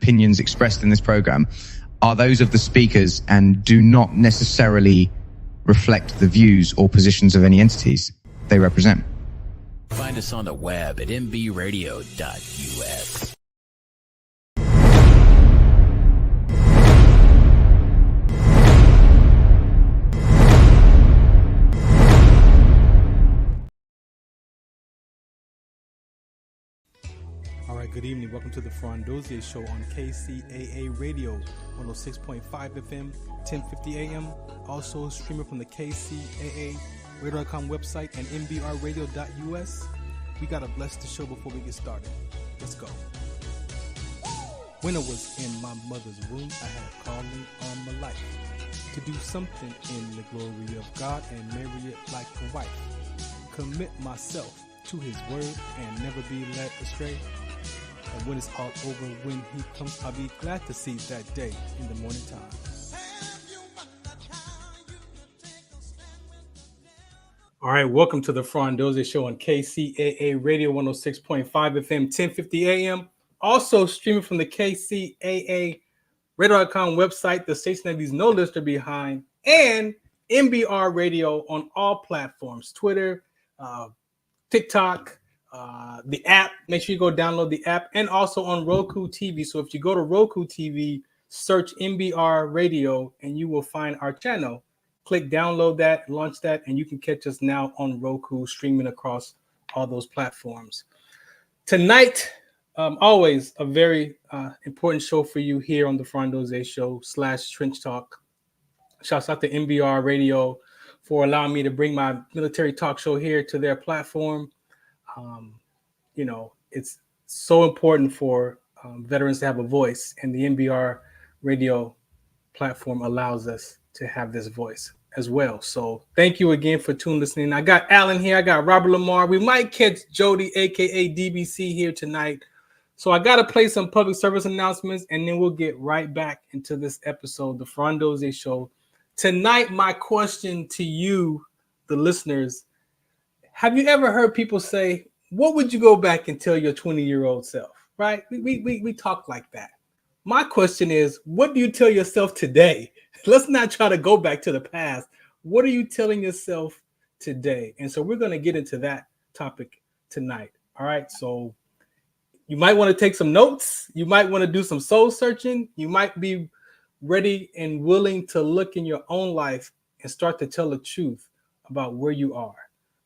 opinions expressed in this program are those of the speakers and do not necessarily reflect the views or positions of any entities they represent. Find us on the web at MBRadio.us. All right, good evening. Welcome to the Farron Dozier Show on KCAA Radio, 106.5 FM, 1050 AM. Also streaming from the KCAA Radio.com website and MBRadio.us. We got to bless the show before we get started. Let's go. When I was in my mother's womb, I had a calling on my life to do something in the glory of God and marry it like a wife. Commit myself to his word and never be led astray. And when it's all over, when he comes, I'll be glad to see that day in the morning time. All right, welcome to the Farron Dozier Show on KCAA Radio 106.5 FM, 1050 AM. Also streaming from the KCAA Radio.com website, the station that leaves no listener behind, and MBR Radio on all platforms, Twitter, TikTok, the app. Make sure you go download the app, and also on Roku TV. So if you go to Roku TV, search MBR Radio, and you will find our channel. Click download that, launch that, and you can catch us now on Roku, streaming across all those platforms. Tonight, always a very important show for you here on the Farron Dozier Show / Trench Talk. Shouts out to MBR Radio for allowing me to bring my military talk show here to their platform. You know, it's so important for veterans to have a voice, and the MBR Radio platform allows us to have this voice as well. So thank you again for listening. I got Alan here. I got Robert Lamar. We might catch Jody, aka DBC, here tonight. So I got to play some public service announcements, and then we'll get right back into this episode, the Farron Dozier Show. Tonight, my question to you, the listeners, have you ever heard people say, what would you go back and tell your 20-year-old self, right? We talk like that. My question is, what do you tell yourself today? Let's not try to go back to the past. What are you telling yourself today? And so we're going to get into that topic tonight. All right. So you might want to take some notes. You might want to do some soul searching. You might be ready and willing to look in your own life and start to tell the truth about where you are.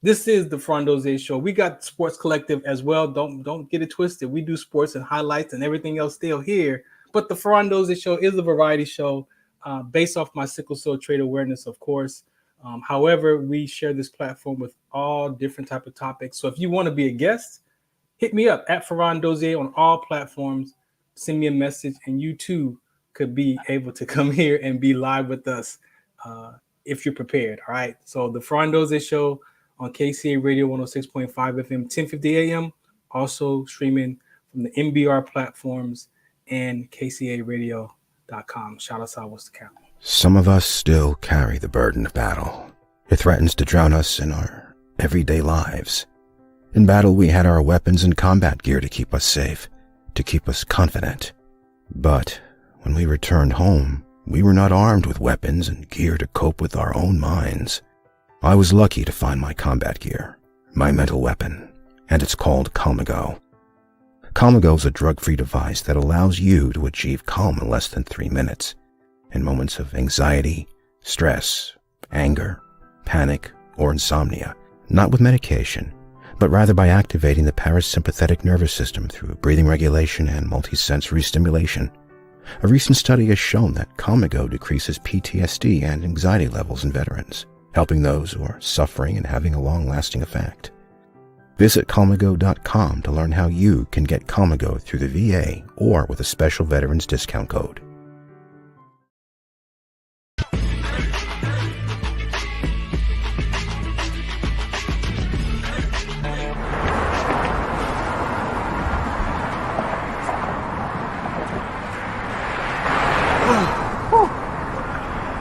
This is the Farron Dozier Show. We got Sports Collective as well. Don't get it twisted. We do sports and highlights and everything else still here. But the Farron Dozier Show is a variety show based off my sickle cell trait awareness, of course. However, we share this platform with all different type of topics. So if you want to be a guest, hit me up at Farron Dozier on all platforms. Send me a message, and you too could be able to come here and be live with us if you're prepared. All right. So the Farron Dozier Show on KCA Radio 106.5 FM, 1050 AM, also streaming from the MBR platforms and KCARadio.com. Shout us out, what's the count? Some of us still carry the burden of battle. It threatens to drown us in our everyday lives. In battle, we had our weapons and combat gear to keep us safe, to keep us confident. But when we returned home, we were not armed with weapons and gear to cope with our own minds. I was lucky to find my combat gear, my mental weapon, and it's called Calmago. Calmago is a drug-free device that allows you to achieve calm in less than 3 minutes in moments of anxiety, stress, anger, panic, or insomnia, not with medication, but rather by activating the parasympathetic nervous system through breathing regulation and multisensory stimulation. A recent study has shown that Calmago decreases PTSD and anxiety levels in veterans, helping those who are suffering and having a long-lasting effect. Visit Calmago.com to learn how you can get Calmago through the VA or with a special veterans discount code.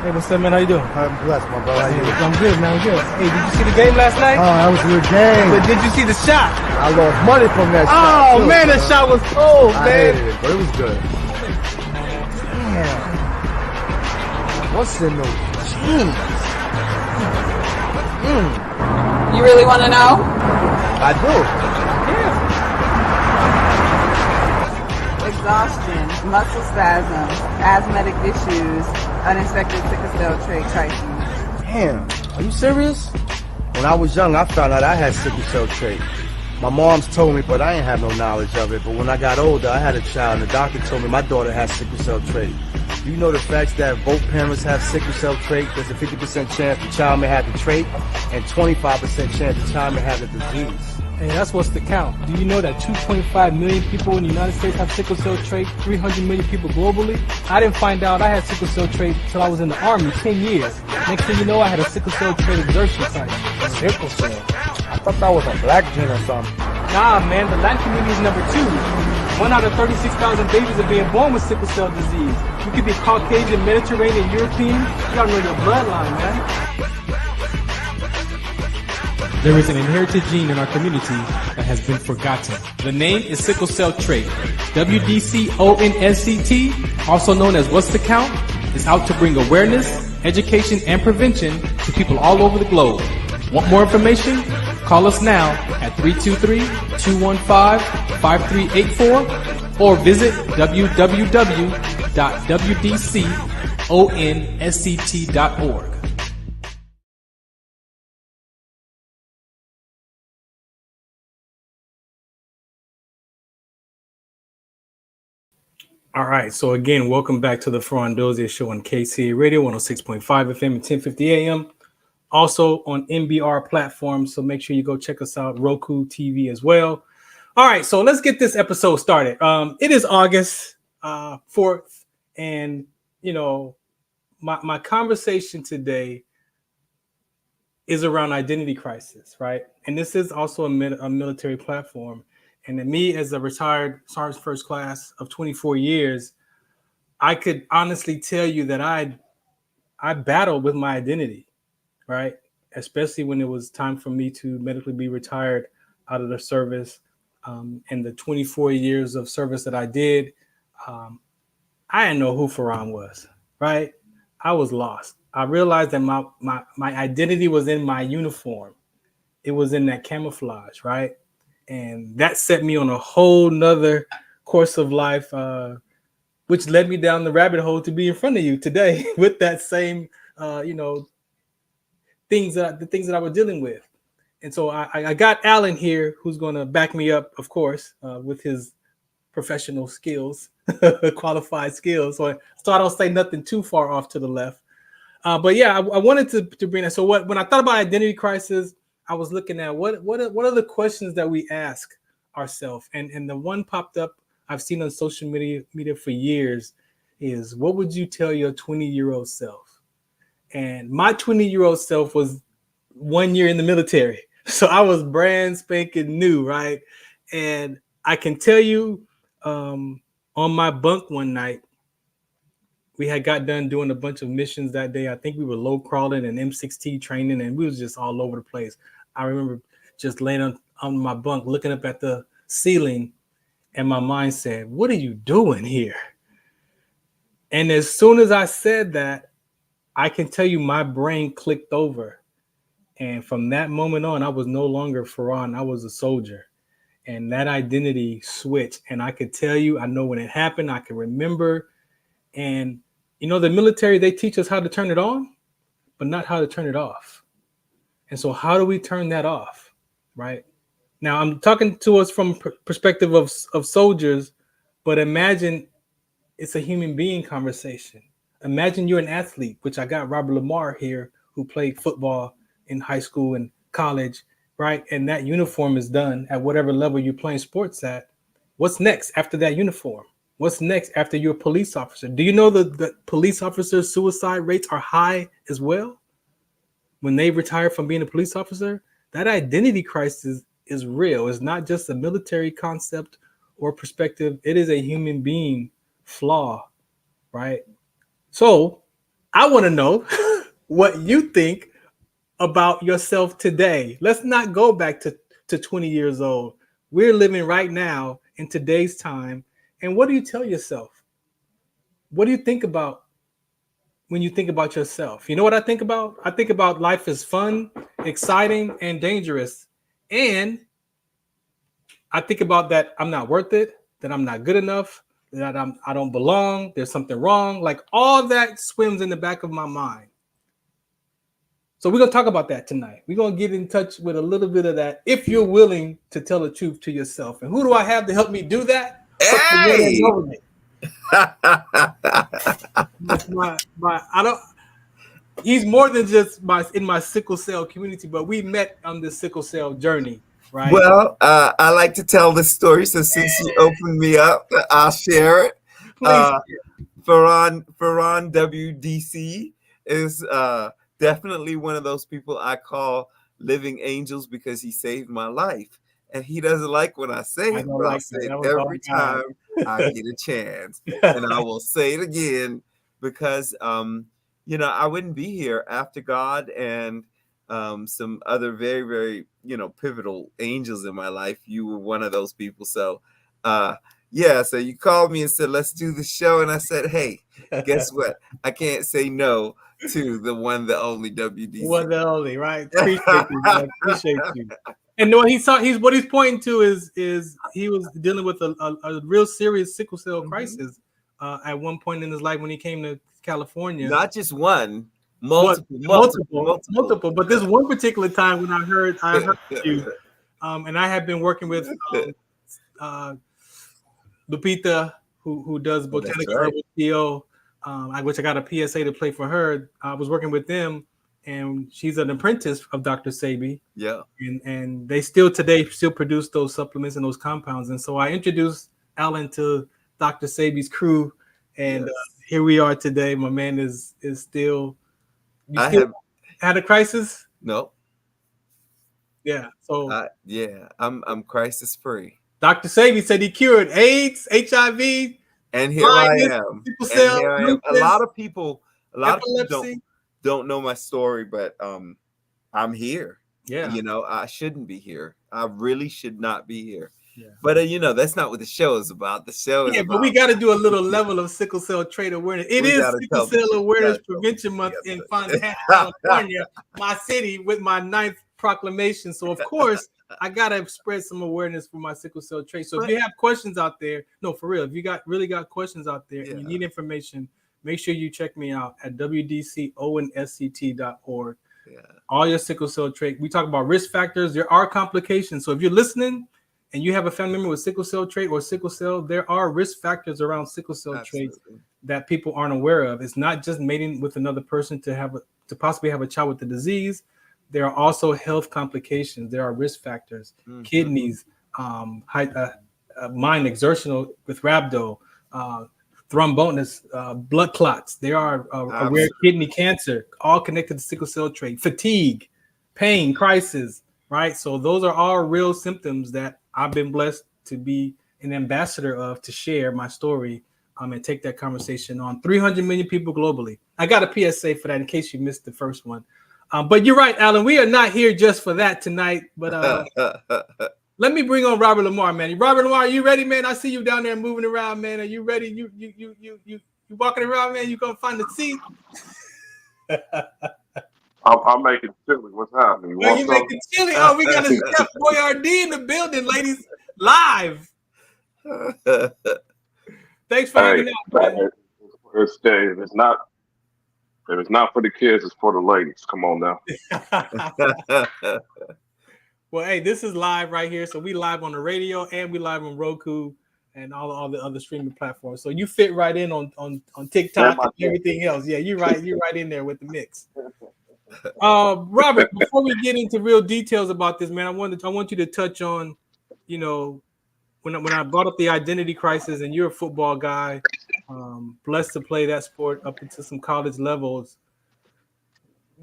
Hey, what's up, man? How you doing? I'm blessed, my brother. How you doing? I'm good, man. I'm good. Hey, did you see the game last night? Oh, that was a good game. But did you see the shot? I lost money from that shot. Oh, man, that shot was cold, I man. hated it, but it was good. Damn. What's in those jeans? You really want to know? I do. Exhaustion, muscle spasms, asthmatic issues, unexpected sickle cell trait crises. Damn. Are you serious? When I was young, I found out I had sickle cell trait. My mom's told me, but I ain't have no knowledge of it. But when I got older, I had a child, and the doctor told me my daughter has sickle cell trait. Do you know the facts that both parents have sickle cell trait? There's a 50% chance the child may have the trait, and 25% chance the child may have the disease. Hey, that's what's the count. Do you know that 2.5 million people in the United States have sickle cell trait, 300 million people globally? I didn't find out I had sickle cell trait until I was in the Army, 10 years. Next thing you know, I had a sickle cell trait exertion site. Sickle cell? I thought that was a black gene or something. Nah, man, the Latin community is number 2. 1 out of 36,000 babies are being born with sickle cell disease. You could be Caucasian, Mediterranean, European. You gotta know your bloodline, man. There is an inherited gene in our community that has been forgotten. The name is sickle cell trait. WDCONSCT, also known as What's the Count, is out to bring awareness, education, and prevention to people all over the globe. Want more information? Call us now at 323-215-5384 or visit www.wdconsct.org. All right. So again, welcome back to the Farron Dozier Show on KCA Radio 106.5 FM and 1050 AM. Also on MBR platforms. So make sure you go check us out, Roku TV as well. All right. So let's get this episode started. It is August 4th. And, you know, my conversation today is around identity crisis, right? And this is also a military platform. And to me, as a retired Sergeant First Class of 24 years, I could honestly tell you that I battled with my identity, right? Especially when it was time for me to medically be retired out of the service. And the 24 years of service that I did, I didn't know who Farron was, right? I was lost. I realized that my identity was in my uniform. It was in that camouflage, right? And that set me on a whole nother course of life, which led me down the rabbit hole to be in front of you today with that same, the things that I was dealing with. And so I got Alan here, who's going to back me up, of course, with his professional skills, qualified skills. So I don't say nothing too far off to the left. But yeah, I wanted to bring that. So when I thought about identity crisis, I was looking at what are the questions that we ask ourselves, and the one popped up I've seen on social media for years is, what would you tell your 20-year-old self? And my 20-year-old self was 1 year in the military, so I was brand spanking new, right? And I can tell you, on my bunk one night, we had got done doing a bunch of missions that day. I think we were low crawling and M6T training, and we was just all over the place. I remember just laying on my bunk, looking up at the ceiling, and my mind said, "What are you doing here?" And as soon as I said that, I can tell you my brain clicked over. And from that moment on, I was no longer Farron. I was a soldier. And that identity switched. And I could tell you, I know when it happened, I can remember. And, you know, the military, they teach us how to turn it on, but not how to turn it off. And so how do we turn that off, right? Now, I'm talking to us from perspective of soldiers, but imagine it's a human being conversation. Imagine you're an athlete, which I got Robert Lamar here, who played football in high school and college, right? And that uniform is done at whatever level you're playing sports at. What's next after that uniform? What's next after you're a police officer? Do you know that police officers' suicide rates are high as well? When they retire from being a police officer, that identity crisis is real. It's not just a military concept or perspective. It is a human being flaw, right? So I want to know what you think about yourself today. Let's not go back to 20 years old. We're living right now in today's time. And what do you tell yourself? what do you think about when you think about yourself? You know what I think about? I think about life is fun, exciting, and dangerous. And I think about that I'm not worth it, that I'm not good enough, that I don't belong, there's something wrong. Like all that swims in the back of my mind. So we're going to talk about that tonight. We're going to get in touch with a little bit of that if you're willing to tell the truth to yourself. And who do I have to help me do that? Hey! He's more than just in my sickle cell community, but we met on this sickle cell journey, right? Well, I like to tell this story, so since you opened me up, I'll share it. Farron WDC is definitely one of those people I call living angels because he saved my life. And he doesn't like when I say it, but I'll say it every time I get a chance. And I will say it again because, you know, I wouldn't be here after God and some other very, very, you know, pivotal angels in my life. You were one of those people. So, yeah, so you called me and said, let's do the show. And I said, hey, guess what? I can't say no to the one, the only WDC. One, the only, right? Appreciate you, man. Appreciate you. And what he's pointing to is he was dealing with a real serious sickle cell crisis at one point in his life when he came to California. Not just one, multiple. But this one particular time when I heard you, and I had been working with Lupita, who does Botanical Herbal CO, which I got a PSA to play for her. I was working with them. And she's an apprentice of Dr. Sebi. Yeah. And they still produce those supplements and those compounds. And so I introduced Alan to Dr. Sebi's crew. And here we are today. My man is still. Had a crisis? No. Yeah. So I'm crisis free. Dr. Sebi said he cured AIDS, HIV, and here I am. A lot of people don't know my story, but I'm here. Yeah. You know, I shouldn't be here. I really should not be here. Yeah. But you know, that's not what the show is about. The show is but we got to do a little level of sickle cell trait awareness. It is Sickle Cell Awareness Prevention Month in Fontana, California, my city, with my 9th proclamation. So of course I gotta spread some awareness for my sickle cell trait. So if you have questions out there, no, for real, if you really got questions out there and you need information, make sure you check me out at wdconsct.org. Yeah. All your sickle cell trait. We talk about risk factors. There are complications. So if you're listening and you have a family member with sickle cell trait or sickle cell, there are risk factors around sickle cell traits that people aren't aware of. It's not just mating with another person to possibly have a child with the disease. There are also health complications. There are risk factors, kidneys, mind exertional with rhabdo, thrombosis, blood clots. There are a rare kidney cancer, all connected to sickle cell trait, fatigue, pain, crisis, right? So those are all real symptoms that I've been blessed to be an ambassador of, to share my story and take that conversation on 300 million people globally. I got a PSA for that in case you missed the first one. But you're right, Alan. We are not here just for that tonight. But let me bring on Robert Lamar, man. Robert Lamar, are you ready, man? I see you down there moving around, man. Are you ready? You walking around, man? You gonna find the seat? I'm making chili. What's happening? Are you making chili? Oh, we got a Chef Boyardee in the building, ladies, live. Thanks for hanging out, man. If it's not for the kids, it's for the ladies. Come on now. Well, hey, this is live right here. So we live on the radio and we live on Roku and all the other streaming platforms. So you fit right in on TikTok and everything else. Yeah, you're right in there with the mix. Robert, before we get into real details about this, man, I want you to touch on, you know, when I brought up the identity crisis, and you're a football guy, blessed to play that sport up into some college levels.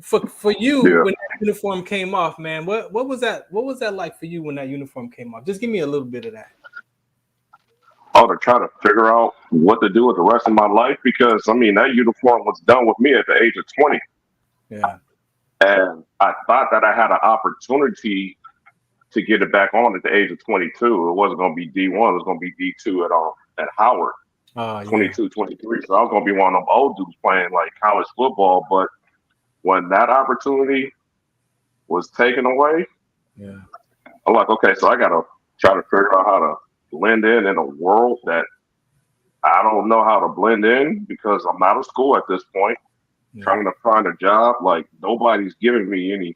For you, when that uniform came off, man, what was that? What was that like for you when that uniform came off? Just give me a little bit of that. Oh, to try to figure out what to do with the rest of my life, because I mean that uniform was done with me at the age of 20. Yeah. And I thought that I had an opportunity to get it back on at the age of 22. It wasn't going to be D1. It was going to be D2 at Howard. Yeah. 22, 23. So I was going to be one of them old dudes playing like college football. But when that opportunity was taken away, Yeah. I'm like, okay, so I got to try to figure out how to blend in a world that I don't know how to blend in because I'm out of school at this point, trying to find a job. Like nobody's giving me any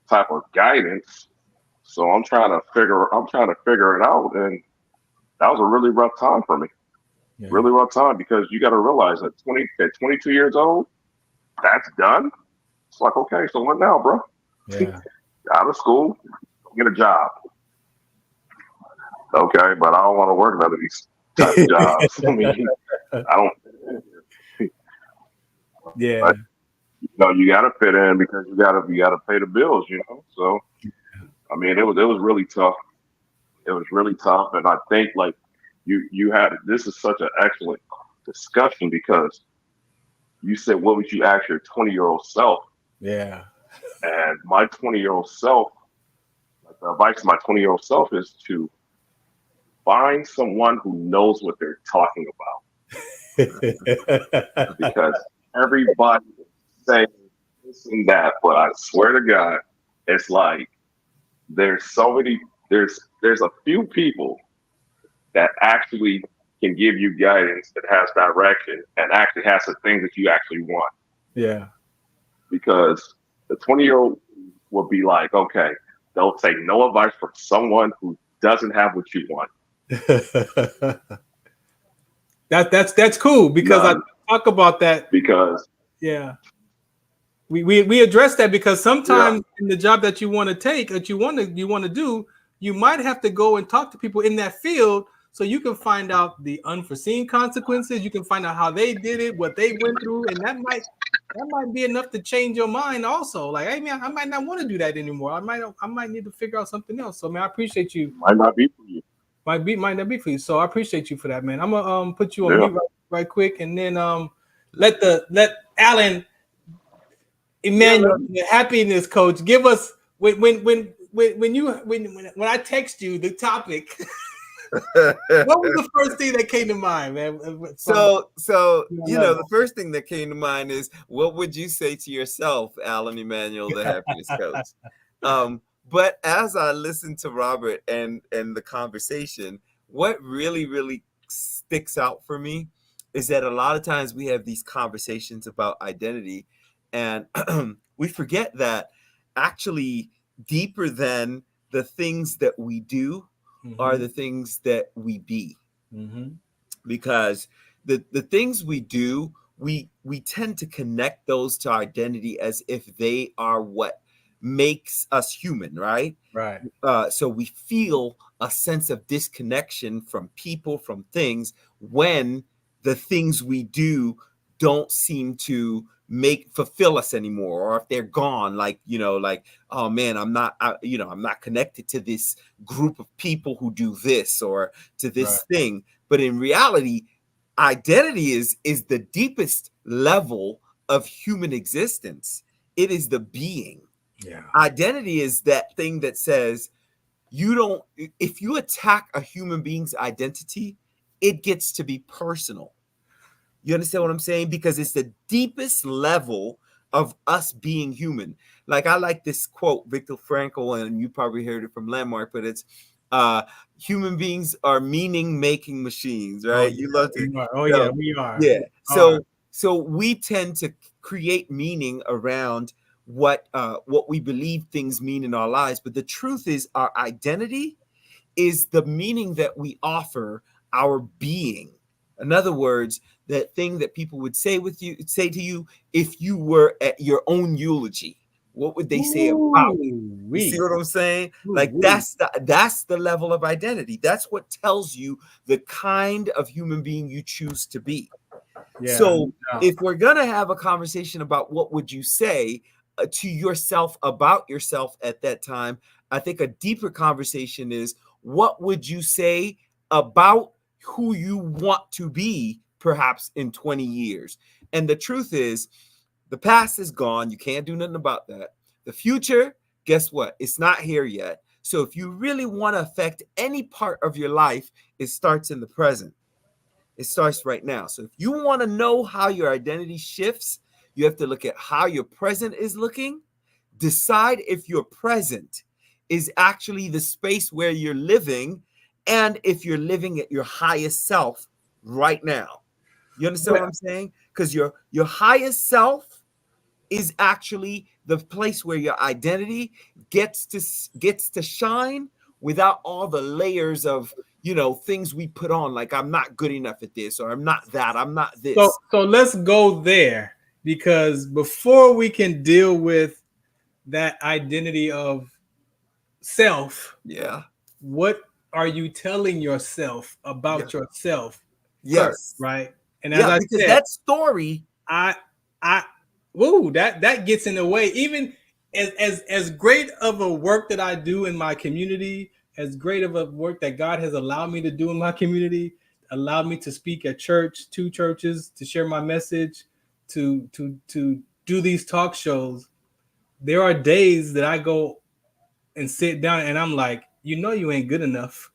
type of guidance. So I'm trying to figure it out. And that was a really rough time for me. Yeah. Really rough time because you got to realize that at 22 years old, that's done. It's like, okay, so what now, bro? Yeah. Out of school, get a job. Okay, but I don't want to work none of these type of jobs. I mean, I don't. Yeah. But, you got to fit in because you got to pay the bills. So I mean, it was really tough. It was really tough, and I think like you had this is such an excellent discussion because you said, what would you ask your 20-year-old self? Yeah. And my 20-year-old self, like the advice to my 20-year-old self is to find someone who knows what they're talking about. Because everybody is saying this and that, but I swear to God, it's like there's a few people that actually can give you guidance that has direction and actually has the things that you actually want. Yeah. Because the 20-year-old will be like, okay, they'll take no advice from someone who doesn't have what you want. That's cool because I talk about that because we address that because sometimes in the job that you want to take, that you want to do, you might have to go and talk to people in that field so you can find out the unforeseen consequences. You can find out how they did it, what they went through, and that might be enough to change your mind also. Like, hey man, I might not want to do that anymore. I might need to figure out something else. So man, I appreciate you. Might not be for you. Might not be for you. So I appreciate you for that, man. I'm gonna put you on mute right quick, and then let Alan Emmanuel, the happiness coach, give us when I text you the topic. What was the first thing that came to mind, man? So the first thing that came to mind is, what would you say to yourself, Alan Emmanuel, the happiness coach? But as I listened to Robert and the conversation, what really sticks out for me is that a lot of times we have these conversations about identity, and we forget that actually deeper than the things that we do are the things that we be. Because the things we do, we tend to connect those to identity as if they are what makes us human, right? Right. So we feel a sense of disconnection from people, from things, when the things we do don't seem to fulfill us anymore, or if they're gone, like oh man, I'm not connected to this group of people who do this or to this thing. But in reality, identity is the deepest level of human existence. It is the being. Yeah. Identity is that thing that says if you attack a human being's identity, it gets to be personal. You understand what I'm saying? Because it's the deepest level of us being human. Like, I like this quote, Viktor Frankl, and you probably heard it from Landmark, but it's human beings are meaning-making machines, right? You love it. We are. Yeah. So we tend to create meaning around what we believe things mean in our lives. But the truth is, our identity is the meaning that we offer our being. In other words, that thing that people would say to you if you were at your own eulogy. What would they say about you? You see what I'm saying? Like, that's the level of identity. That's what tells you the kind of human being you choose to be. If we're gonna have a conversation about what would you say to yourself about yourself at that time, I think a deeper conversation is, what would you say about who you want to be perhaps in 20 years? And the truth is, the past is gone. You can't do nothing about that. The future, guess what? It's not here yet. So if you really want to affect any part of your life, it starts in the present. It starts right now. So if you want to know how your identity shifts, you have to look at how your present is looking. Decide if your present is actually the space where you're living, and if you're living at your highest self right now. You understand what I'm saying? Because your highest self is actually the place where your identity gets to shine without all the layers of, you know, things we put on, like I'm not good enough at this, or I'm not that, I'm not this. So let's go there, because before we can deal with that identity of self, what are you telling yourself about yourself? Yes. First, right? And as I because said, that story, that gets in the way. Even as great of a work that I do in my community, as great of a work that God has allowed me to do in my community, allowed me to speak at church, 2 churches, to share my message, to do these talk shows. There are days that I go and sit down and I'm like, you know, you ain't good enough.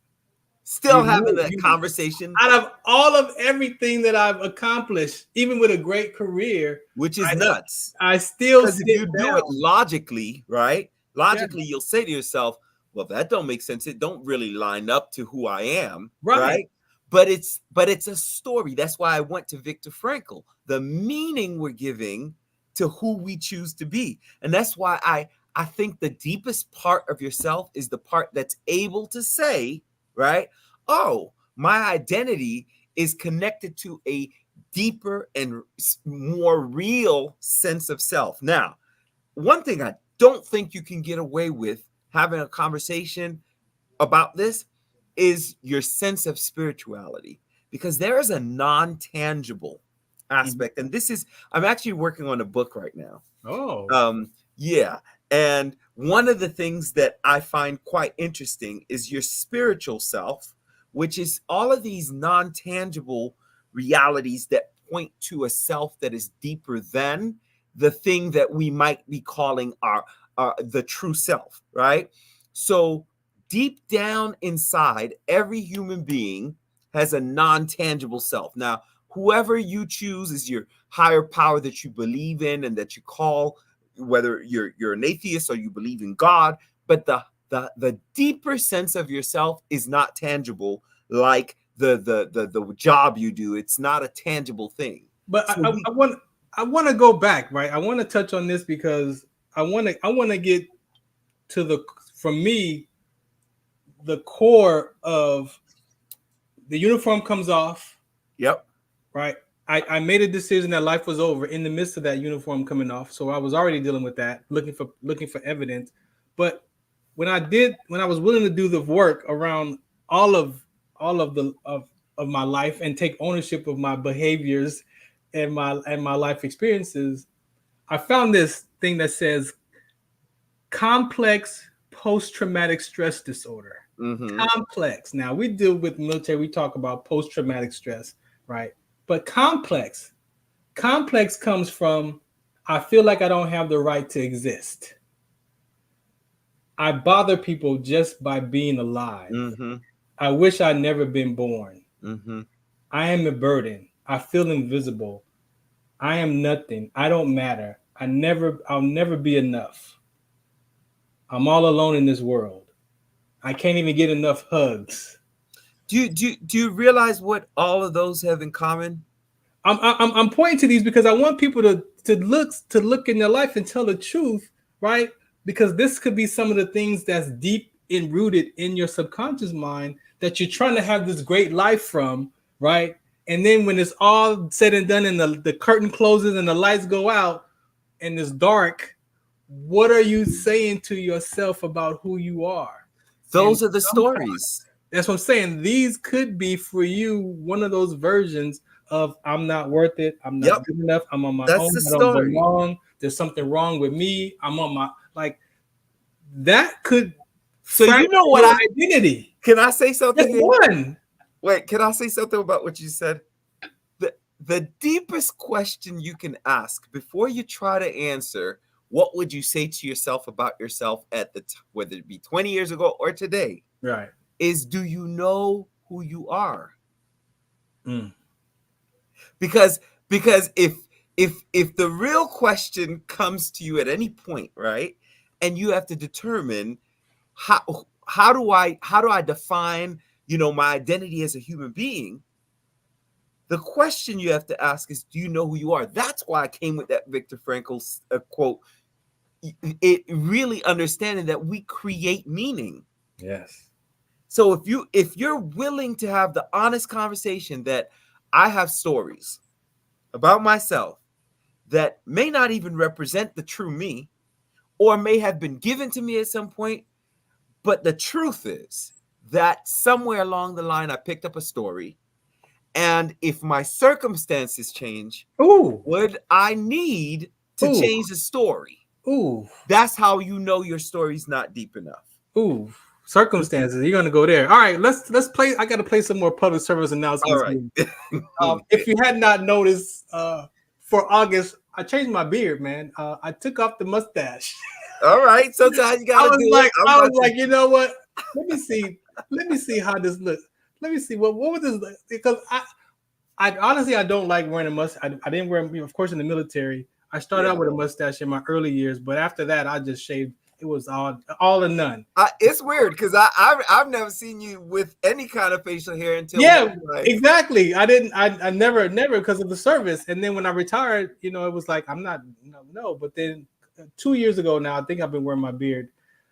Still having that conversation. Out of all of everything that I've accomplished, even with a great career, which is nuts. I still, because if you do it logically, right? Logically, you'll say to yourself, well, that don't make sense. It don't really line up to who I am, right? But it's a story. That's why I went to Viktor Frankl. The meaning we're giving to who we choose to be. And that's why I think the deepest part of yourself is the part that's able to say, right? Oh, my identity is connected to a deeper and more real sense of self. Now, one thing I don't think you can get away with having a conversation about this is your sense of spirituality, because there is a non-tangible aspect. And this is, I'm actually working on a book right now. And one of the things that I find quite interesting is your spiritual self, which is all of these non-tangible realities that point to a self that is deeper than the thing that we might be calling our the true self, right? So deep down inside, every human being has a non-tangible self. Now, whoever you choose is your higher power that you believe in and that you call, whether you're an atheist or you believe in God, but the deeper sense of yourself is not tangible, like the job you do. It's not a tangible thing. But so I want to go back, right? I want to touch on this because I want to get to for me, the core of the uniform comes off. Yep. Right. I made a decision that life was over in the midst of that uniform coming off. So I was already dealing with that, looking for evidence. But when I was willing to do the work around all of my life and take ownership of my behaviors and my life experiences, I found this thing that says complex post-traumatic stress disorder. Complex. Now we deal with military, we talk about post-traumatic stress, right? But complex comes from, I feel like I don't have the right to exist. I bother people just by being alive. I wish I'd never been born. I am a burden. I feel invisible. I am nothing. I don't matter. I'll never be enough. I'm all alone in this world. I can't even get enough hugs. Do you realize what all of those have in common? I'm pointing to these because I want people to look in their life and tell the truth, right? Because this could be some of the things that's deep and rooted in your subconscious mind that you're trying to have this great life from, right? And then when it's all said and done and the curtain closes and the lights go out and it's dark, what are you saying to yourself about who you are? Those are the stories. That's what I'm saying. These could be for you one of those versions of I'm not worth it. I'm not good enough. I'm on my own. I don't belong. There's something wrong with me. I'm on my that could. So you know what identity? Can I say something? Wait, can I say something about what you said? The deepest question you can ask before you try to answer, what would you say to yourself about yourself at whether it be 20 years ago or today? Right. Is, do you know who you are? because if the real question comes to you at any point, right, and you have to determine how do I define, my identity as a human being, the question you have to ask is, do you know who you are? That's why I came with that Viktor Frankl's quote. It really understanding that we create meaning. Yes. So if you're willing to have the honest conversation that I have stories about myself that may not even represent the true me, or may have been given to me at some point, but the truth is that somewhere along the line I picked up a story, and if my circumstances change, would I need to change the story? That's how you know your story's not deep enough. Circumstances. You're gonna go there. All right, let's play. I gotta play some more public service announcements. All right. If you had not noticed, for August, I changed my beard, man. I took off the mustache. All right. Sometimes you gotta I was like, you know what? Let me see how this looks. Let me see what would this look, because I honestly I don't like wearing a mustache. I didn't wear, of course, in the military. I started out with a mustache in my early years, but after that, I just shaved. It was all or none. It's weird because I've never seen you with any kind of facial hair until exactly. I never because of the service. And then when I retired, it was like I'm not no. But then 2 years ago now, I think I've been wearing my beard.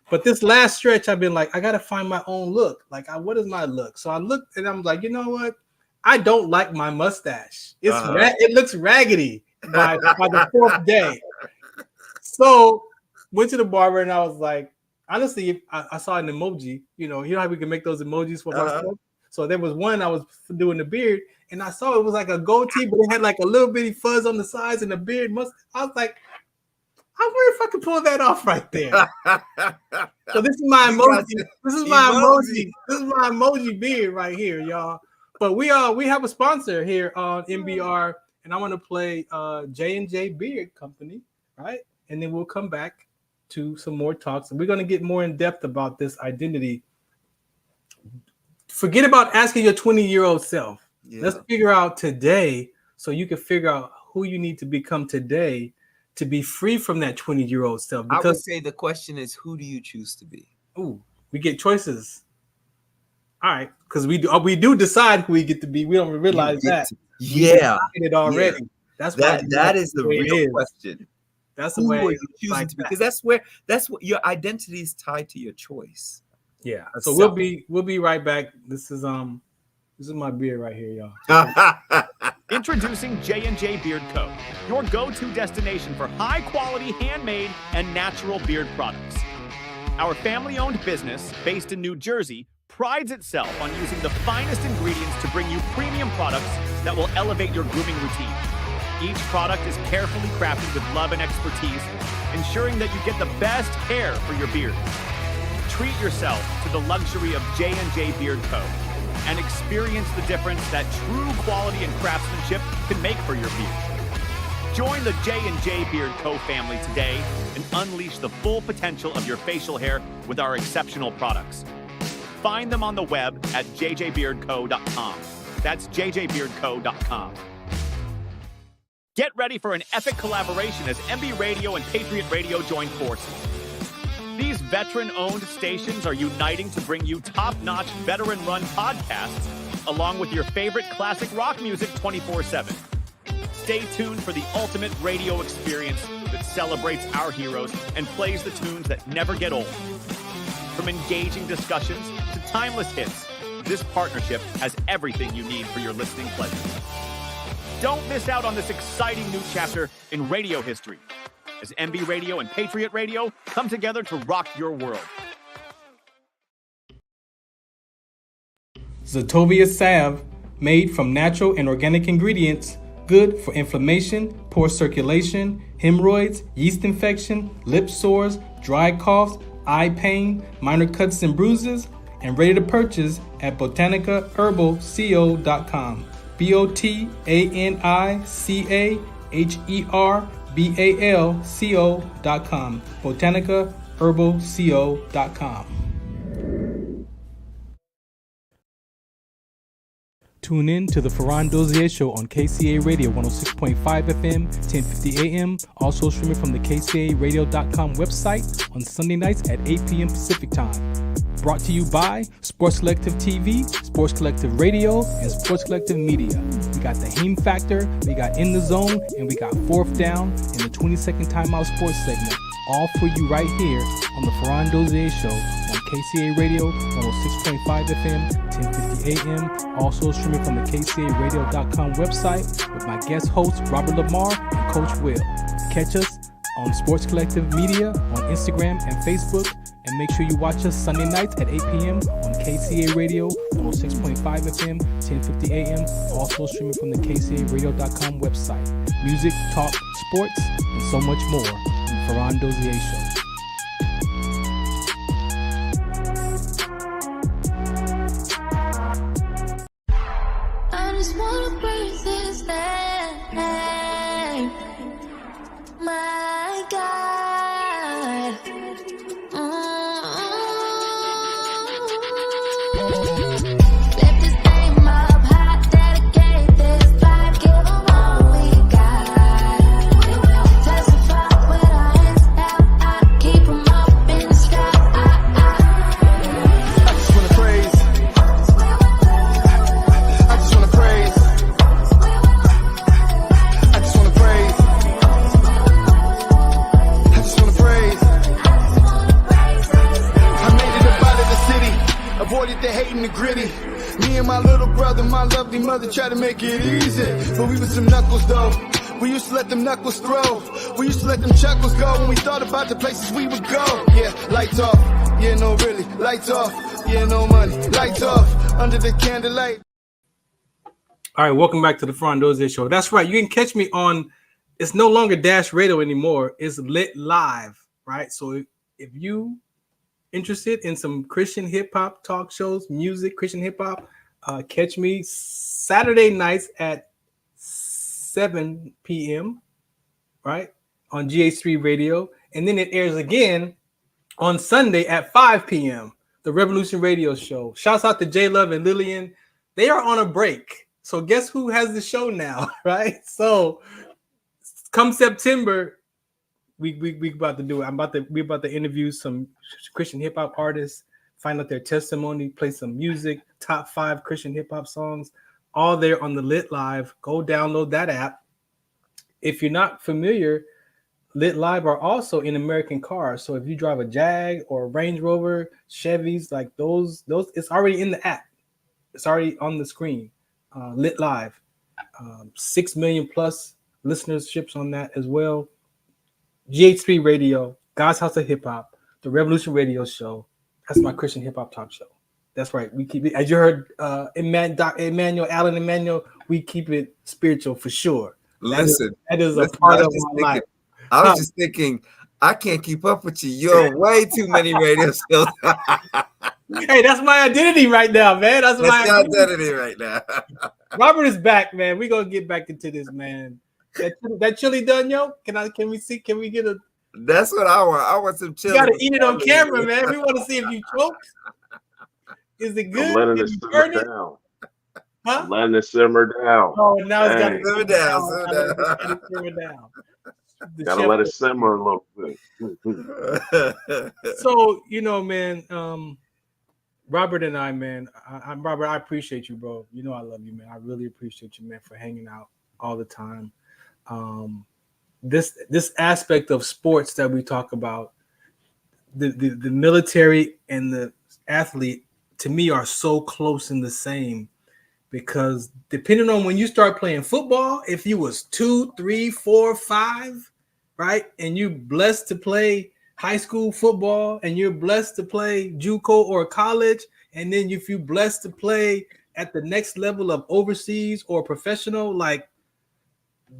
But this last stretch, I've been like, I gotta find my own look. Like, what is my look? So I looked and I'm like, you know what? I don't like my mustache. It looks raggedy by the fourth day. So went to the barber and I was like, honestly, I saw an emoji. You know how we can make those emojis for myself. So there was one I was doing the beard, and I saw it was like a goatee, but it had like a little bitty fuzz on the sides and the beard. I was like, I wonder if I could pull that off right there. So this is my emoji. This is my emoji. This is my emoji beard right here, y'all. But we have a sponsor here on MBR, and I want to play J&J Beard Company, right? And then we'll come back to some more talks, and we're going to get more in depth about this identity. Forget about asking your 20-year-old self. Let's figure out today, so you can figure out who you need to become today to be free from that 20-year-old self. Because I would say the question is, who do you choose to be? We get choices. All right, because we do decide who we get to be. We don't realize that. It already. Yeah. That's why that is the real question. That's the way you're choosing to be, because that's what your identity is tied to your choice. Yeah. So we'll be right back. This is my beard right here, y'all. Introducing J&J Beard Co., your go-to destination for high-quality handmade and natural beard products. Our family-owned business, based in New Jersey, prides itself on using the finest ingredients to bring you premium products that will elevate your grooming routine. Each product is carefully crafted with love and expertise, ensuring that you get the best care for your beard. Treat yourself to the luxury of J&J Beard Co. and experience the difference that true quality and craftsmanship can make for your beard. Join the J&J Beard Co. family today and unleash the full potential of your facial hair with our exceptional products. Find them on the web at jjbeardco.com. That's jjbeardco.com. Get ready for an epic collaboration as MBRadio and Patriot Radio join forces. These veteran-owned stations are uniting to bring you top-notch, veteran-run podcasts, along with your favorite classic rock music 24/7. Stay tuned for the ultimate radio experience that celebrates our heroes and plays the tunes that never get old. From engaging discussions to timeless hits, this partnership has everything you need for your listening pleasure. Don't miss out on this exciting new chapter in radio history as MBRadio and Patriot Radio come together to rock your world. Zetovia salve, made from natural and organic ingredients, good for inflammation, poor circulation, hemorrhoids, yeast infection, lip sores, dry coughs, eye pain, minor cuts and bruises, and ready to purchase at botanicaherbalco.com. botanicaherbalco.com. botanicaherbalco.com. Tune in to the Farron Dozier Show on KCA Radio 106.5 FM, 1050 AM. Also streaming from the KCARadio.com website on Sunday nights at 8 p.m. Pacific Time. Brought to you by Sports Collective TV, Sports Collective Radio, and Sports Collective Media. We got the HeeemFactor, we got In the Zone, and we got Fourth Down in the 20-second timeout sports segment. All for you right here on the Farron Dozier Show on KCA Radio 106.5 FM, 1050 AM. Also streaming from the KCARadio.com website with my guest hosts Robert Lamar and Coach Will. Catch us on Sports Collective Media on Instagram and Facebook. And make sure you watch us Sunday nights at 8 p.m. on KCA Radio 106.5 FM, 1050 AM. Also streaming from the KCARadio.com website. Music, talk, sports, and so much more. Farron Dozier Show. I just wanna breathe this name, my God. Lift this name up high, dedicate this life, give 'em all we got. Testify with our hands out, I keep 'em up in the sky. I just wanna praise. I just wanna praise. I just wanna praise. I just wanna praise. I made it up out of the city, avoided the hate and the gritty. Me and my little brother, my lovely mother, tried to make it easy, but we was some knuckles though. We used to let them knuckles throw. We used to let them chuckles go when we thought about the places we would go. Yeah, lights off. Yeah, no, really. Lights off. Yeah, no money. Lights off. Under the candlelight. All right, welcome back to the Farron Dozier Show. That's right. You can catch me on, it's no longer Dash Radio anymore. It's Lit Live, right? So if you interested in some Christian hip hop talk shows, music, Christian hip hop, catch me Saturday nights at 7 p.m., right, on GH3 Radio. And then it airs again on Sunday at 5 p.m., the Revolution Radio Show. Shouts out to J Love and Lillian. They are on a break. So guess who has the show now, right? So come September, we about to do it. We're about to interview some Christian hip hop artists, find out their testimony, play some music, top 5 Christian hip hop songs, all there on the Lit Live. Go download that app. If you're not familiar, Lit Live are also in American cars. So if you drive a Jag or a Range Rover, Chevys, like those, it's already in the app. It's already on the screen. Lit Live, 6 million plus listenerships on that as well. GH3 Radio, God's House of Hip Hop, the Revolution Radio Show. That's my Christian hip hop talk show. That's right. We keep it, as you heard, Emmanuel, we keep it spiritual for sure. That is a part of my life. I was just thinking, I can't keep up with you. You're way too many radio shows. Hey, that's my identity right now, man. That's my identity right now. Robert is back, man. We're gonna get back into this, man. That chili done, yo? Can we get a? That's what I want. I want some chili. You gotta eat it on camera, man. We want to see if you choke. Is it good? I'm letting it simmer down. Huh? I'm letting it simmer down. Oh, now it's got to simmer down. Simmer down. Gotta let it simmer a little bit. So, man, Robert and I, man, Robert, I appreciate you, bro. You know I love you, man. I really appreciate you, man, for hanging out all the time. This aspect of sports that we talk about, the military and the athlete, to me, are so close in the same, because depending on when you start playing football, if you was 2, 3, 4, 5, right, and you're blessed to play high school football, and you're blessed to play JUCO or college, and then if you're blessed to play at the next level of overseas or professional, like,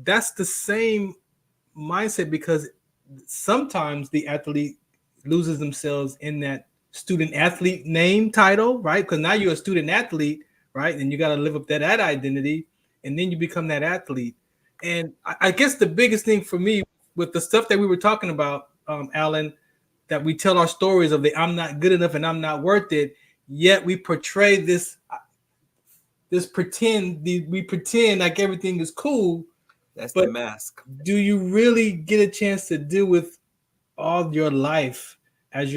that's the same mindset, because sometimes the athlete loses themselves in that student athlete name title, right? Because now you're a student athlete, right? And you got to live up that identity, and then you become that athlete. And I guess the biggest thing for me with the stuff that we were talking about, Alan, that we tell our stories of the I'm not good enough and I'm not worth it, yet we portray this this pretend. We pretend like everything is cool. That's but the mask. Do you really get a chance to deal with all your life as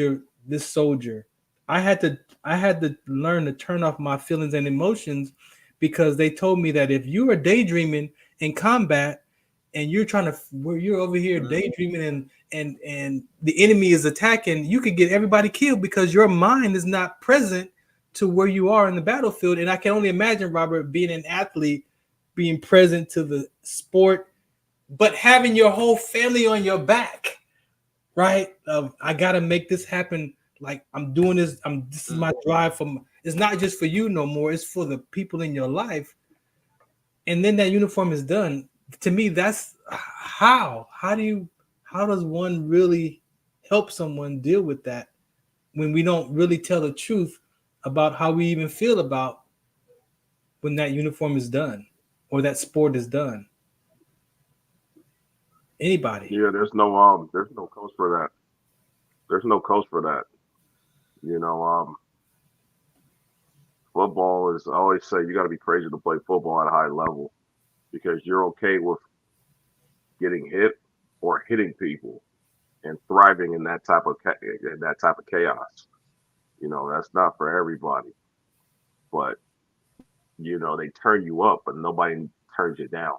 this soldier? I had to learn to turn off my feelings and emotions, because they told me that if you are daydreaming in combat and you're over here daydreaming and the enemy is attacking, you could get everybody killed because your mind is not present to where you are in the battlefield. And I can only imagine, Robert, being an athlete, being present to the sport, but having your whole family on your back, right? I got to make this happen. Like, I'm doing this. This is my drive it's not just for you no more. It's for the people in your life. And then that uniform is done. To me, that's how does one really help someone deal with that when we don't really tell the truth about how we even feel about when that uniform is done or that sport is done? Anybody? Yeah, there's no coach for that. There's no coach for that. You know, football is, I always say, you got to be crazy to play football at a high level, because you're okay with getting hit or hitting people and thriving in that type of chaos. You know, that's not for everybody. But, you know, they turn you up, but nobody turns you down.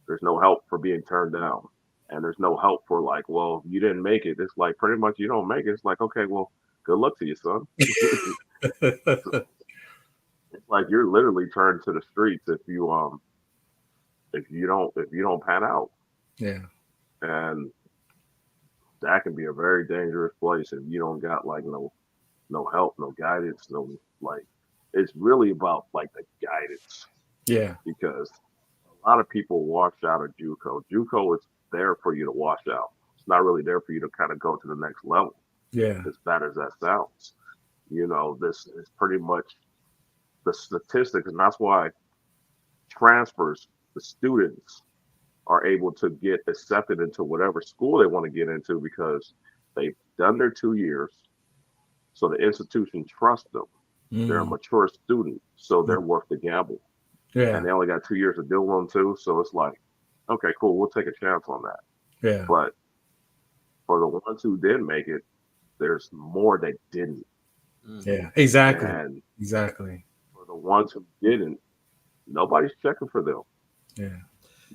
There's no help for being turned down. And there's no help for, like, well, you didn't make it. It's like, pretty much, you don't make it. It's like, okay, well, good luck to you, son. It's like you're literally turned to the streets if you don't pan out. Yeah. And that can be a very dangerous place if you don't got like no help, no guidance, no, like, it's really about like the guidance. Yeah. Because a lot of people wash out of JUCO. JUCO is there for you to wash out. It's not really there for you to kind of go to the next level. Yeah. As bad as that sounds. You know, this is pretty much the statistics, and that's why transfers, the students are able to get accepted into whatever school they want to get into, because they've done their 2 years. So the institution trusts them. They're a mature student, so they're worth the gamble. Yeah. And they only got 2 years to deal with them too. So it's like, okay, cool, we'll take a chance on that. Yeah. But for the ones who did make it, there's more that didn't. Yeah, exactly. And exactly. For the ones who didn't, nobody's checking for them. Yeah.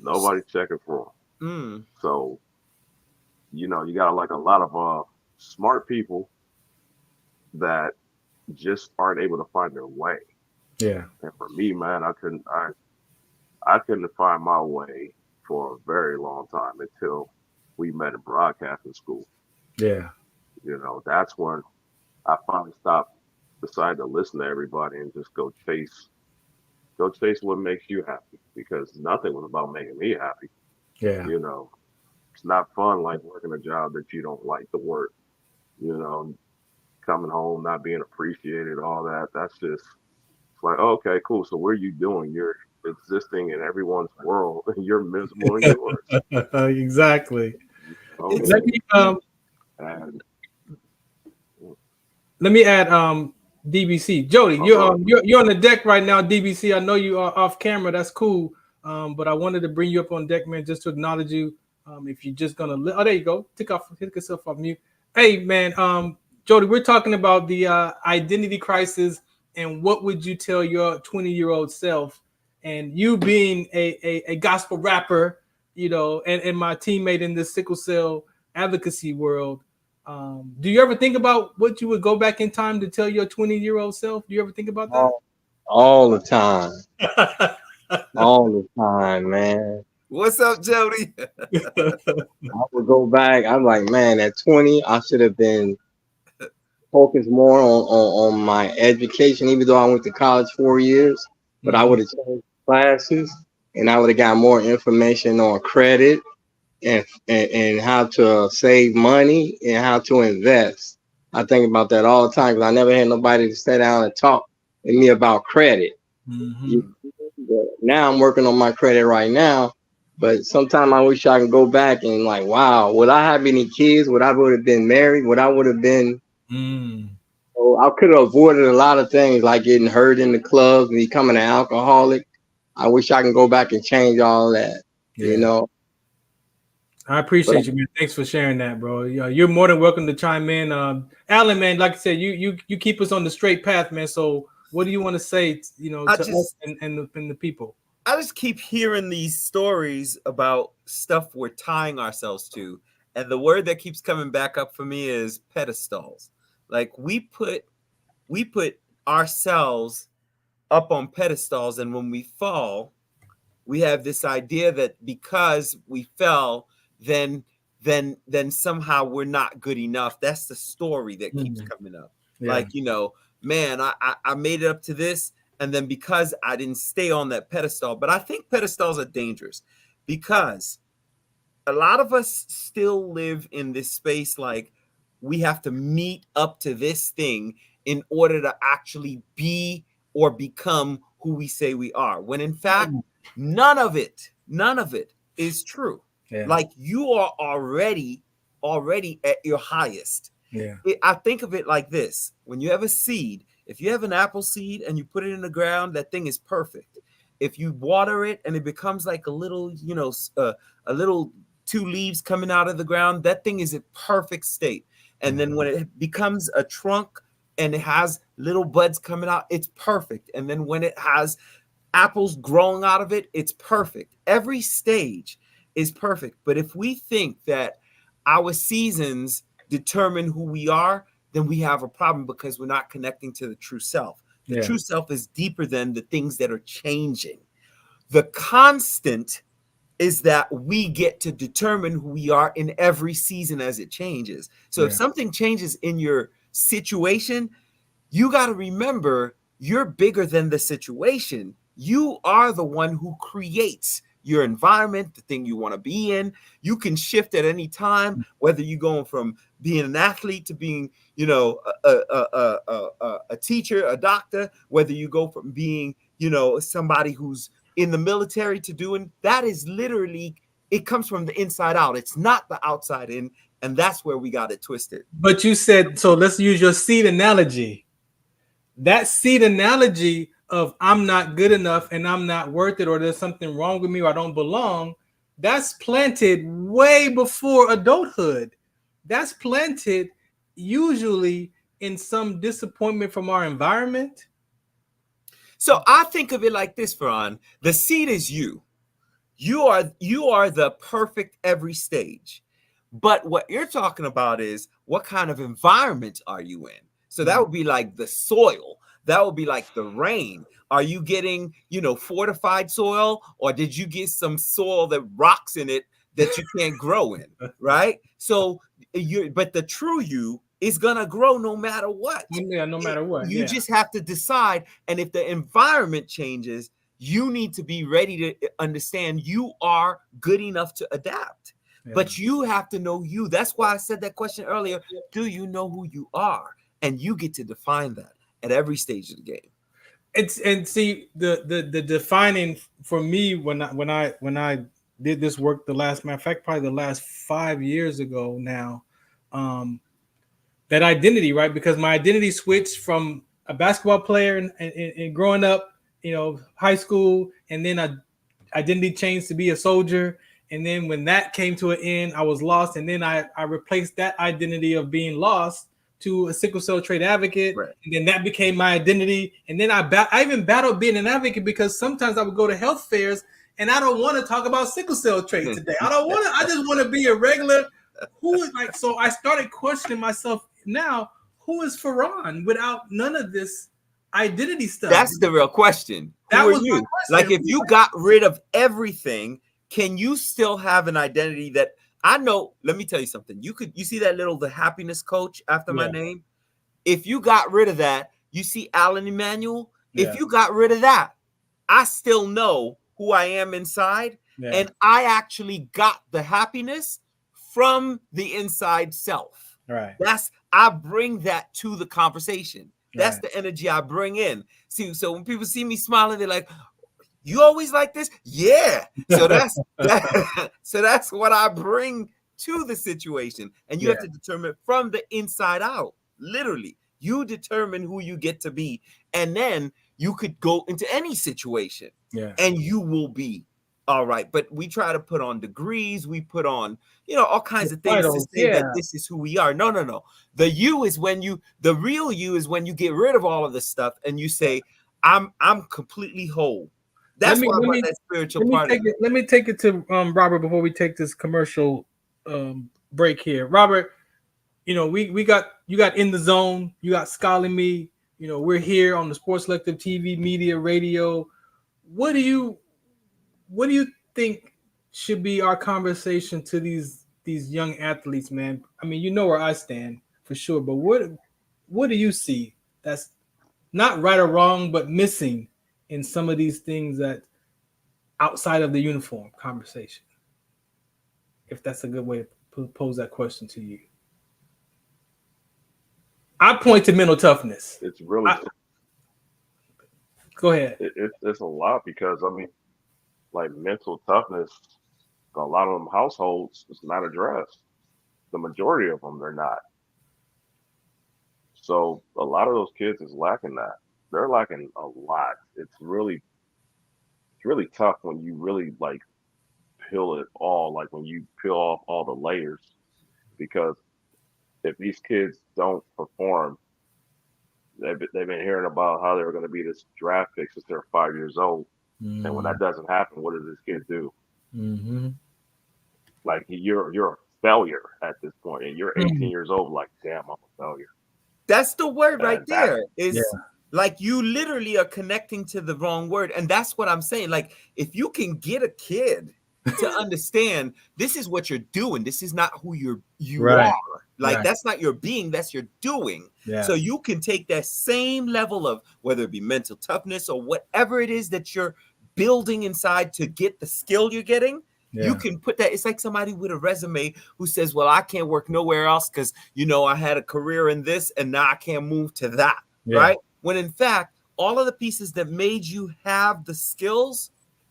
Nobody's checking for them. So, you know, you got like a lot of smart people that just aren't able to find their way. Yeah. And for me, man, I couldn't find my way for a very long time until we met in broadcasting school. Yeah. You know, that's when I finally decided to listen to everybody and just go chase what makes you happy, because nothing was about making me happy. Yeah. You know, it's not fun like working a job that you don't like to work, you know, coming home, not being appreciated, all that. That's just, it's like, oh, okay, cool. So what are you doing? You're existing in everyone's world and you're miserable in yours. Exactly. Okay. Let me add DBC. Jody, you're on the deck right now, DBC. I know you are off camera. That's cool. But I wanted to bring you up on deck, man, just to acknowledge you. If you're just gonna there you go. Hit yourself off mute. Hey man, Jody, we're talking about the identity crisis and what would you tell your 20-year-old self, and you being a gospel rapper, you know, and my teammate in the sickle cell advocacy world. Do you ever think about what you would go back in time to tell your 20-year-old self? Do you ever think about that? All the time. All the time, man. What's up, Jody? I would go back. I'm like, man, at 20, I should have been focused more on my education, even though I went to college 4 years. But I would have changed classes, and I would have got more information on credit and how to save money and how to invest. I think about that all the time because I never had nobody to sit down and talk with me about credit. Now I'm working on my credit right now, but sometimes I wish I can go back and like, wow, would I have any kids? Would I would have been married? Would I would have been? So I could have avoided a lot of things like getting hurt in the clubs, becoming an alcoholic. I wish I can go back and change all that. Yeah. You know. I appreciate you, man. Thanks for sharing that, bro. You're more than welcome to chime in. Alan, man, like I said, you keep us on the straight path, man. So what do you want to say, to us and the people? I just keep hearing these stories about stuff we're tying ourselves to. And the word that keeps coming back up for me is pedestals. Like we put ourselves up on pedestals, and when we fall, we have this idea that because we fell, then somehow we're not good enough. That's the story that keeps coming up. Yeah. Like, man, I made it up to this, and then because I didn't stay on that pedestal. But I think pedestals are dangerous because a lot of us still live in this space like we have to meet up to this thing in order to actually be or become who we say we are. When in fact, none of it is true. Yeah. Like you are already at your highest. Yeah. I think of it like this. When you have a seed, if you have an apple seed and you put it in the ground, that thing is perfect. If you water it and it becomes like a little, a little 2 leaves coming out of the ground, that thing is a perfect state. And then when it becomes a trunk and it has little buds coming out, it's perfect. And then when it has apples growing out of it, it's perfect. Every stage is perfect. But if we think that our seasons determine who we are, then we have a problem because we're not connecting to the true self. The true self is deeper than the things that are changing. The constant is that we get to determine who we are in every season as it changes. So if something changes in your situation, you got to remember you're bigger than the situation. You are the one who creates your environment, the thing you want to be in. You can shift at any time, whether you're going from being an athlete to being, a teacher, a doctor, whether you go from being, somebody who's in the military to doing that. Is literally, it comes from the inside out. It's not the outside in. And that's where we got it twisted. But you said, so let's use your seed analogy. That seed analogy of I'm not good enough and I'm not worth it, or there's something wrong with me, or I don't belong, that's planted way before adulthood. That's planted usually in some disappointment from our environment. So I think of it like this, Farron. The seed is you. You are the perfect every stage. But what you're talking about is what kind of environment are you in? So that would be like the soil. That would be like the rain. Are you getting, fortified soil, or did you get some soil that rocks in it that you can't grow in, right? So but the true you is gonna grow no matter what. Yeah, no matter what. You just have to decide. And if the environment changes, you need to be ready to understand you are good enough to adapt. Yeah. But you have to know you. That's why I said that question earlier. Do you know who you are? And you get to define that at every stage of the game. See the defining for me when I did this work probably the last 5 years ago now, that identity, right? Because my identity switched from a basketball player and growing up, high school, and then identity changed to be a soldier. And then when that came to an end, I was lost. And then I replaced that identity of being lost to a sickle cell trait advocate. Right. And then that became my identity. And then I even battled being an advocate because sometimes I would go to health fairs and I don't want to talk about sickle cell trait today. I just want to be a regular. So I started questioning myself now, who is Farron without none of this identity stuff? That's the real question. Who are you? Like if you got rid of everything, can you still have an identity that I know? Let me tell you something. You see that the happiness coach after my name? If you got rid of that, you see Alan Emanuel. Yeah. If you got rid of that, I still know who I am inside. Yeah. And I actually got the happiness from the inside self. Right. I bring that to the conversation. That's the energy I bring in. See, so when people see me smiling, they're like, you always like this? Yeah. So that's what I bring to the situation. And you have to determine it from the inside out, literally. You determine who you get to be, and then you could go into any situation, and you will be all right. But we try to put on degrees, we put on, all kinds of things to say that this is who we are. No. The you is the real you is when you get rid of all of this stuff and you say, I'm completely whole. That's why I want that spiritual part. Let me take it to Robert before we take this commercial break here. Robert, you got In the Zone, you got Skull and me. We're here on the Sports Selective TV, media, radio. What do you think should be our conversation to these young athletes, man? I mean, you know where I stand for sure, but what do you see that's not right or wrong, but missing in some of these things that outside of the uniform conversation? If that's a good way to pose that question to you. I point to mental toughness. It's really go ahead. It's a lot because like mental toughness, a lot of them households is not addressed. The majority of them, they're not. So a lot of those kids is lacking that. They're lacking a lot. It's really tough when you really like peel it all, like when you peel off all the layers, because if these kids don't perform, they've been hearing about how they're going to be this draft pick since they're 5 years old. And when that doesn't happen, what does this kid do? Like you're a failure at this point, and you're 18 years old. Like, damn, I'm a failure. That's the word right there. Like you literally are connecting to the wrong word, and that's what I'm saying. Like if you can get a kid to understand this is what you're doing, this is not who you are. Like that's not your being, that's your doing. So you can take that same level of whether it be mental toughness or whatever it is that you're building inside to get the skill you're getting. You can put that. It's like somebody with a resume who says, well, I can't work nowhere else because, I had a career in this and now I can't move to that. Right. When in fact, all of the pieces that made you have the skills,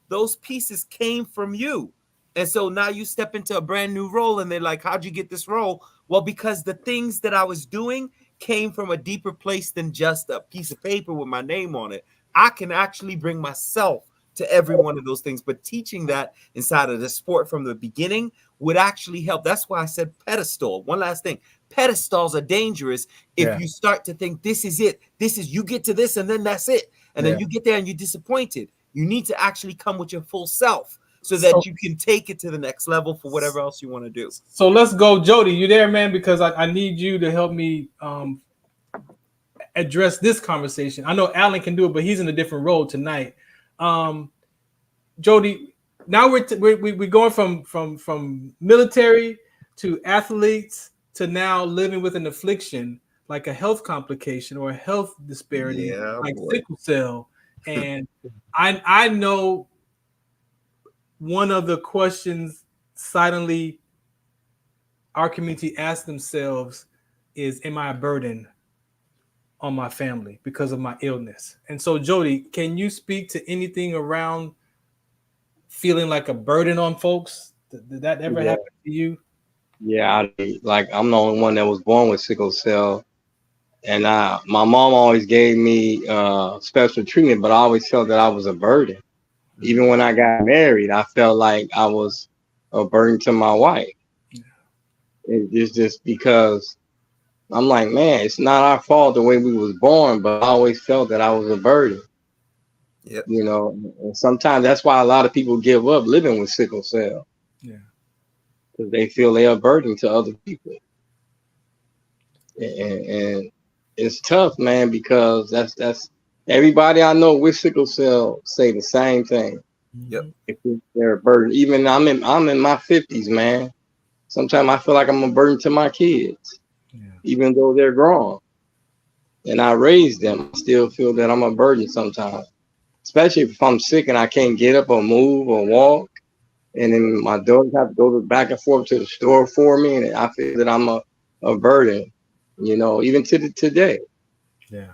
those pieces came from you. And so now you step into a brand new role and they're like, how'd you get this role? Well, because the things that I was doing came from a deeper place than just a piece of paper with my name on it. I can actually bring myself to every one of those things, but teaching that inside of the sport from the beginning would actually help. That's why I said pedestal. One last thing, pedestals are dangerous if you start to think this is it. This is, you get to this and then that's it. And then you get there and you're disappointed. You need to actually come with your full self so that you can take it to the next level for whatever else you want to do. So let's go. Jody, you there, man? Because I need you to help me address this conversation. I know Alan can do it, but he's in a different role tonight. Jody, now we're going from military to athletes to now living with an affliction like a health complication or a health disparity like sickle cell. And I know one of the questions silently our community asks themselves is, am I a burden on my family because of my illness? And so, Jody, can you speak to anything around feeling like a burden on folks? Did that ever happen to you? Yeah, I'm the only one that was born with sickle cell. And my mom always gave me special treatment, but I always felt that I was a burden. Even when I got married, I felt like I was a burden to my wife. It's just because I'm like, man, it's not our fault the way we was born, but I always felt that I was a burden. And sometimes that's why a lot of people give up living with sickle cell. Because they feel they are a burden to other people. And it's tough, man, because that's everybody I know with sickle cell say the same thing. If they're a burden. Even I'm in my 50s, man. Sometimes I feel like I'm a burden to my kids, even though they're grown. And I raised them. I still feel that I'm a burden sometimes, especially if I'm sick and I can't get up or move or walk. And then my daughters have to go back and forth to the store for me. And I feel that I'm a burden, even to today. Yeah.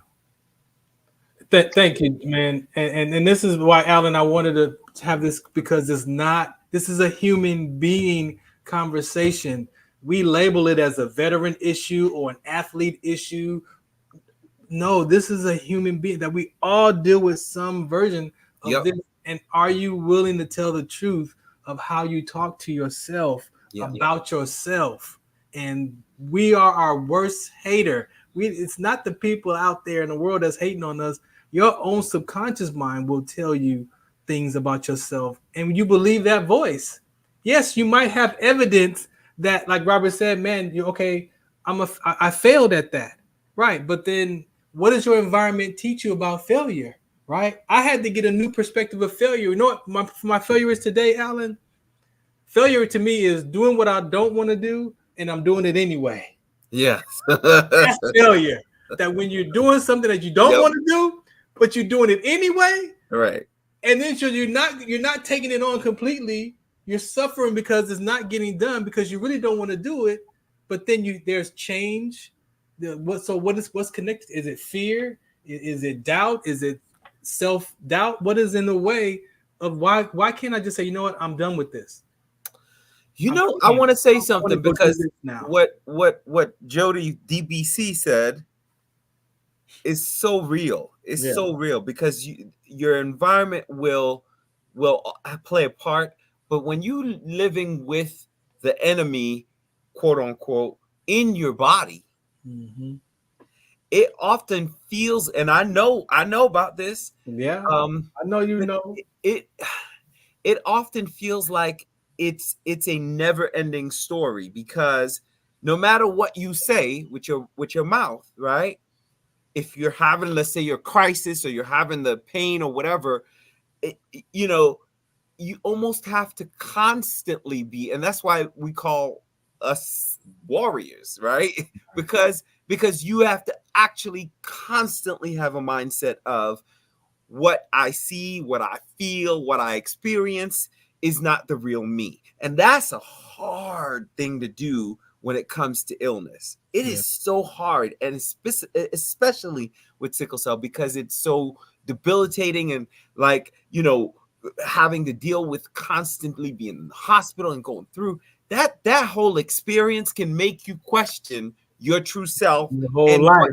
Thank you, man. And this is why, Alan, I wanted to have this, because this is a human being conversation. We label it as a veteran issue or an athlete issue. no, this is a human being, that we all deal with some version of this. And are you willing to tell the truth of how you talk to yourself about yourself? And we are our worst hater. It's not the people out there in the world that's hating on us. Your own subconscious mind will tell you things about yourself, and you believe that voice. Yes, you might have evidence that, like Robert said, man, you're okay. I failed at that, right? But then, what does your environment teach you about failure, right? I had to get a new perspective of failure. You know what my failure is today, Alan? Failure to me is doing what I don't want to do, and I'm doing it anyway. Yes. That's failure. That when you're doing something that you don't want to do, but you're doing it anyway, right? And then you're not taking it on completely. You're suffering because it's not getting done because you really don't want to do it. But then there's change. What's connected? Is it fear? Is it doubt? Is it self-doubt? What is in the way of why can't I just say, you know what, I'm done with this? I want to say something, because what Jody DBC said is so real. It's so real, because your environment will play a part, but when you living with the enemy, quote unquote, in your body, it often feels, and I know about this. Yeah, I know you know. It often feels like it's a never-ending story, because no matter what you say with your mouth, right? If you're having, let's say, your crisis, or you're having the pain or whatever, you almost have to constantly be, and that's why we call us warriors, right? because you have to actually constantly have a mindset of what I see, what I feel, what I experience is not the real me. And that's a hard thing to do when it comes to illness. It is so hard, and especially with sickle cell, because it's so debilitating, and having to deal with constantly being in the hospital and going through that whole experience can make you question your true self, your whole life,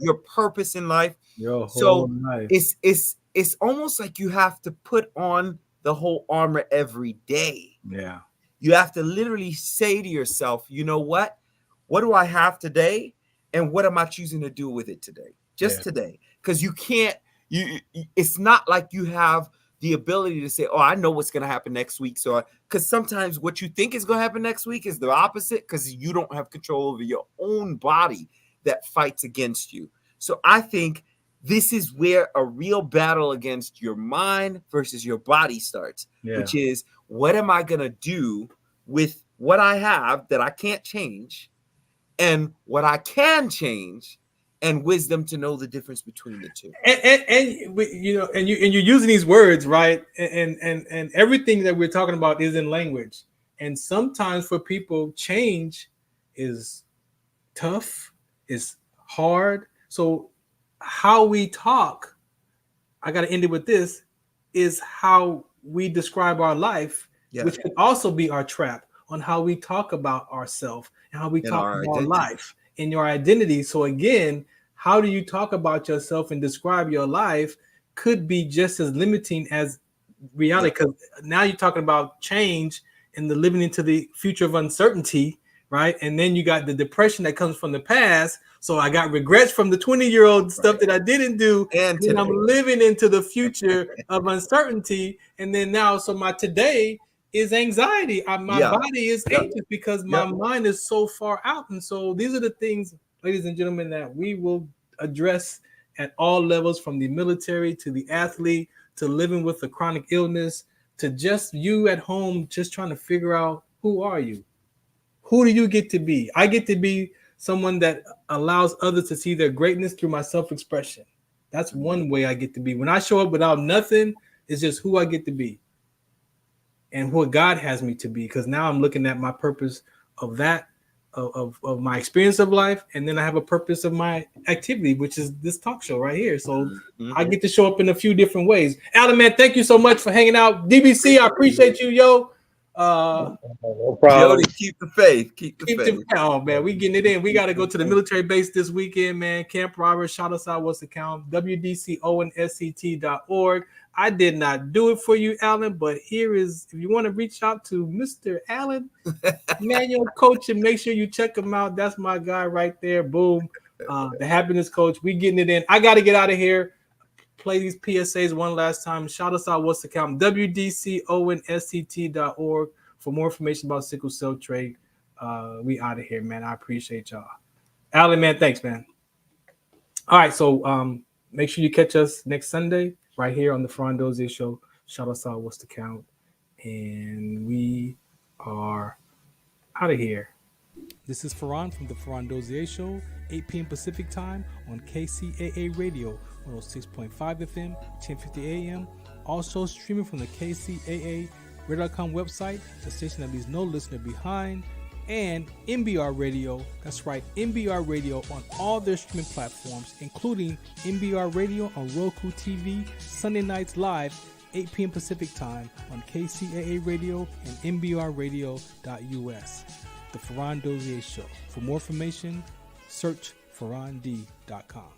your purpose in life. Your whole life. It's almost like you have to put on the whole armor every day. Yeah. You have to literally say to yourself, you know what? What do I have today? And what am I choosing to do with it today? Just today. Because you can't, it's not like you have the ability to say, oh, I know what's going to happen next week. So, because sometimes what you think is going to happen next week is the opposite, because you don't have control over your own body that fights against you. So I think this is where a real battle against your mind versus your body starts, which is, what am I going to do with what I have that I can't change, and what I can change, and wisdom to know the difference between the two. And you're using these words, right? And everything that we're talking about is in language. And sometimes for people, change is tough, is hard. So how we talk, I got to end it with this, is how we describe our life, which could also be our trap on how we talk about ourselves and how we talk about life and your identity. So again, how do you talk about yourself and describe your life could be just as limiting as reality, because now you're talking about change and the living into the future of uncertainty, right? And then you got the depression that comes from the past. So I got regrets from the 20-year-old stuff that I didn't do, and then I'm living into the future of uncertainty. And then now, so my today is anxiety. My body is anxious because my mind is so far out. And so these are the things, ladies and gentlemen, that we will address at all levels, from the military to the athlete to living with a chronic illness to just you at home, just trying to figure out, who are you? Who do you get to be? I get to be someone that allows others to see their greatness through my self-expression. That's one way I get to be. When I show up without nothing, it's just who I get to be and what God has me to be. Because now I'm looking at my purpose of that, of my experience of life. And then I have a purpose of my activity, which is this talk show right here. So I get to show up in a few different ways. Alan, man, thank you so much for hanging out. DBC, I appreciate you, yo. No problem. Jody, keep the faith. Keep the faith. Oh man, we getting it in. We got to go to the military base this weekend, man. Camp Robert, shout us out. What's the count? WDCONSCT.org. I did not do it for you, Alan, but here is, if you want to reach out to Mr. Alan, manual coach, and make sure you check him out. That's my guy right there. Boom. The happiness coach. We getting it in. I got to get out of here. Play these PSAs one last time. Shout us out. What's the count? WDCONSCT.org for more information about sickle cell trait. We out of here, man. I appreciate y'all. Alan, man, thanks, man. All right, so make sure you catch us next Sunday right here on the Farron Dozier Show. Shout us out. What's the count? And we are out of here. This is Farron from the Farron Dozier Show, 8 p.m. Pacific time on KCAA Radio, 106.5 FM, 1050 AM. Also streaming from the KCAA Radio.com website, the station that leaves no listener behind, and MBRadio. That's right, MBRadio on all their streaming platforms, including MBRadio on Roku TV, Sunday nights live, 8 p.m. Pacific time on KCAA Radio and MBRadio.us. The Farron Dozier Show. For more information, search farrond.com.